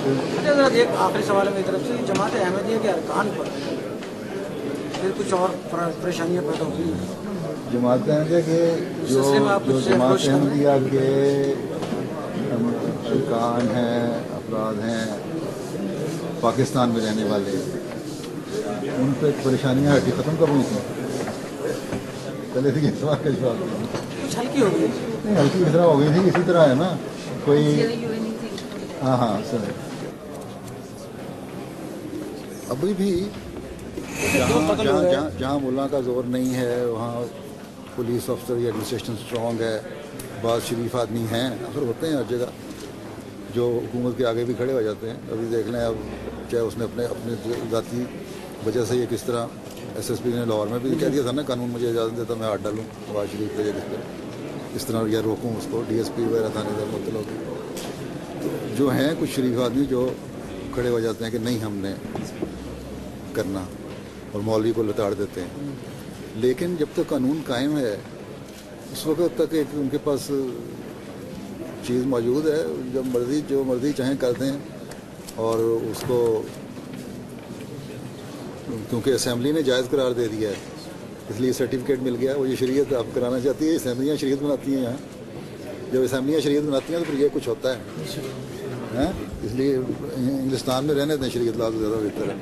अच्छा एक आखिरी सवाल है मेरी तरफ से, जमात अहमदिया के अरकान पर फिर कुछ और परेशानियां पैदा हुई हैं। जमात अहमदिया के जो जमात अहमदिया के अरकान हैं, अफराद हैं पाकिस्तान में रहने वाले, उन पर परेशानियाँ हटी ख़त्म कब हुई थी? पहले से सवाल का जवाब कुछ हल्की हो गई नहीं, हल्की किस तरह हो गई थी, इसी तरह है ना कोई। हाँ सर, अभी भी जहाँ मुल्ला का जोर नहीं है वहाँ पुलिस अफसर या एडमिनिस्ट्रेशन स्ट्रॉन्ग है, बाद शरीफ आदमी हैं, अक्सर होते हैं हर जगह, जो हुकूमत के आगे भी खड़े हो जाते हैं। अभी देख लें, अब चाहे उसने अपने ज़ाती वजह से ये किस तरह SSP ने लाहौर में भी कह दिया था ना, कानून मुझे इजाज़त देता मैं हाथ डालूँ नवाज शरीफ पे, इस तरह या रोकूँ उसको, DSP वगैरह थानेदार मतलब जो हैं कुछ शरीफ आदमी जो खड़े हो जाते हैं कि नहीं हमने करना, और मौलवी को लताड़ देते हैं। लेकिन जब तक कानून कायम है उस वक्त तक एक उनके पास चीज़ मौजूद है, जब मर्ज़ी जो मर्ज़ी चाहें कर दें, और उसको क्योंकि असेंबली ने जायज़ करार दे दिया है इसलिए सर्टिफिकेट मिल गया। वो ये शरीयत आप कराना चाहती है, असेंबलियाँ शरीयत बनाती हैं यहाँ, जब असेंबलियाँ शरीयत बनाती हैं तो फिर ये कुछ होता है, इसलिए हिंदुस्तान में रहने दें शरीयत ला तो ज़्यादा बेहतर है।